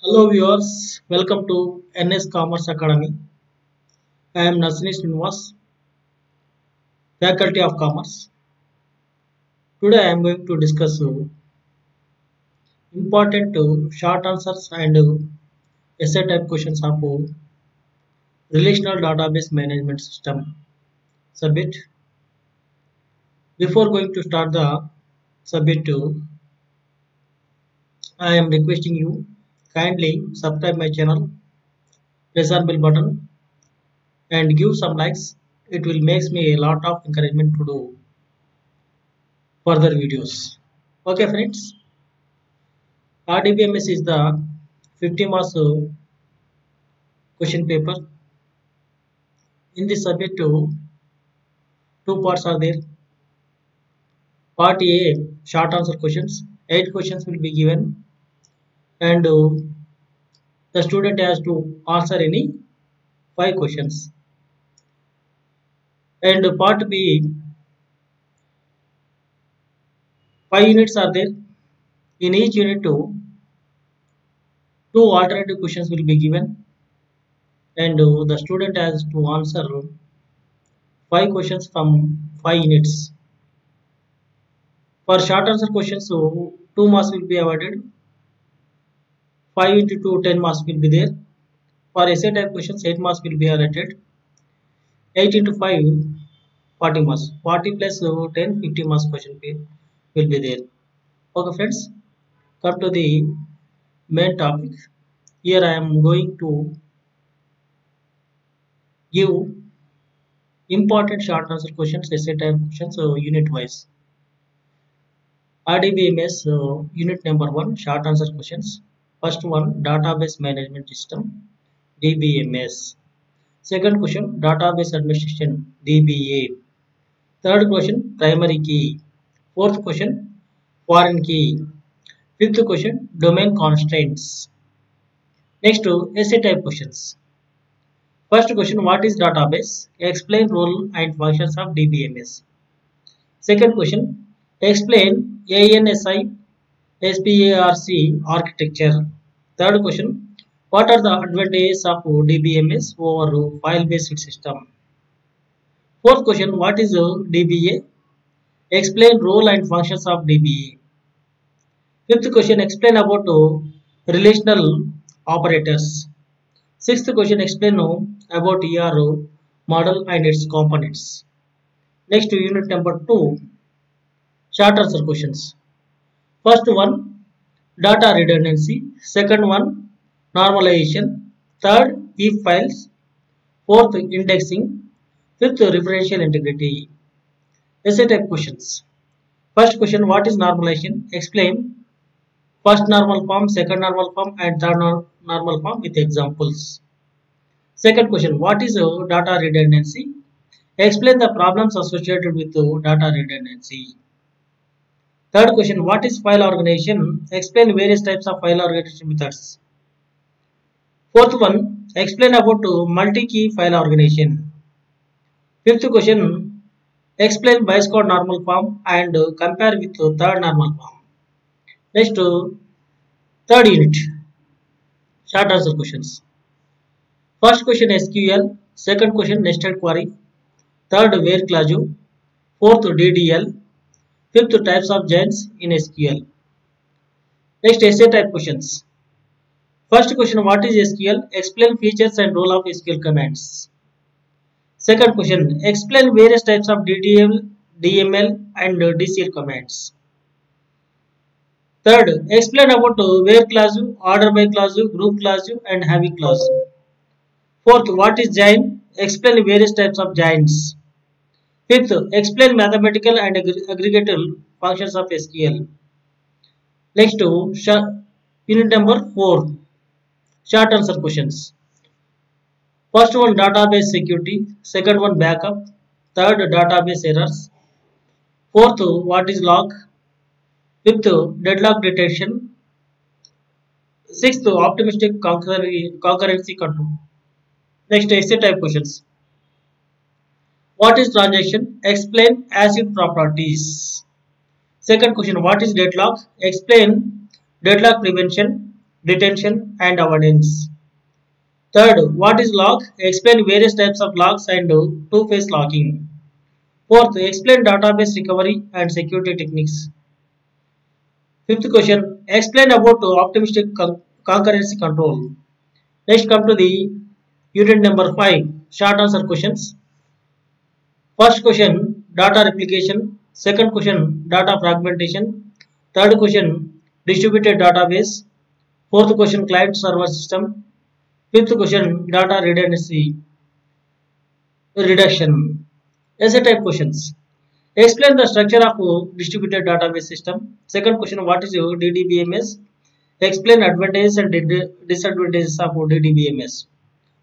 Hello viewers, welcome to NS Commerce Academy. I am Nasini Srinivas, Faculty of Commerce. Today I am going to discuss important short answers and essay type questions of Relational Database Management System subject. Before going to start the subject, I am requesting you kindly subscribe my channel, press on bell button and give some likes. It will make me a lot of encouragement to do further videos. Okay friends. RDBMS is the 50 marks question paper. In this subject, two parts are there. Part A, short answer questions. 8 questions will be given, and the student has to answer any 5 questions. And part B, 5 units are there. In each unit, two alternative questions will be given, and the student has to answer 5 questions from 5 units. For short answer questions, 2 marks will be awarded. 5 into 2, 10 marks will be there. For essay type questions, 8 marks will be allotted. 8 into 5, 40 marks. 40 plus 10, 50 marks question will be there. Okay friends, come to the main topic. Here I am going to give important short answer questions, essay type questions, unit wise. RDBMS unit number 1, short answer questions. First one, database management system, DBMS. Second question, database administration, DBA. Third question, primary key. Fourth question, foreign key. Fifth question, domain constraints. Next, essay type questions. First question, what is database? Explain role and functions of DBMS. Second question, explain ANSI SPARC architecture. Third question, what are the advantages of DBMS over file-based system? Fourth question, what is DBA? Explain role and functions of DBA. Fifth question, explain about relational operators. Sixth question, explain about ERO model and its components. Next, unit number 2, short answer questions. First one, data redundancy. Second one, normalization. Third, if files. Fourth, indexing. Fifth, referential integrity. Essay type questions. First question, what is normalization? Explain first normal form, second normal form and third normal form with examples. Second question, what is data redundancy? Explain the problems associated with data redundancy. Third question, what is file organization? Explain various types of file organization methods. Fourth one, explain about multi-key file organization. Fifth question, explain bytecode normal form and compare with third normal form. Next, third unit, short answer questions. First question SQL, second question nested query, third where clause, fourth DDL, fifth types of joins in SQL. Next, essay type questions. First question, what is SQL? Explain features and role of SQL commands. Second question, explain various types of DDL, DML and DCL commands. Third, explain about where clause, order by clause, group clause and heavy clause. Fourth, what is join? Explain various types of joins. Fifth, explain mathematical and aggregator functions of SQL. Next, unit number 4, short answer questions. First one, database security. Second one, backup. Third, database errors. Fourth, what is log? Fifth, deadlock detection. Sixth, optimistic concurrency control. Next, essay type questions. What is transaction? Explain ACID properties. Second question, what is deadlock? Explain deadlock prevention. detention, and avoidance. Third, what is lock? Explain various types of locks and two-phase locking. Fourth, explain database recovery and security techniques. Fifth question, explain about optimistic concurrency control. Next, come to the unit number 5, short answer questions. First question, data replication. Second question, data fragmentation. Third question, distributed database. Fourth question, client server system. Fifth question, data redundancy reduction. Essay type questions. Explain the structure of distributed database system. Second question, what is your DDBMS? Explain advantages and disadvantages of DDBMS.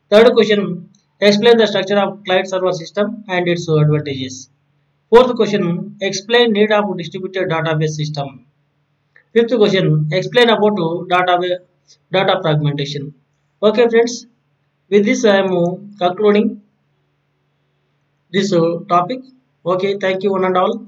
Third question, explain the structure of client server system and its advantages. Fourth question, explain need of distributed database system. Fifth question, explain about data fragmentation. Okay friends, with this I am concluding this topic. Okay, thank you one and all.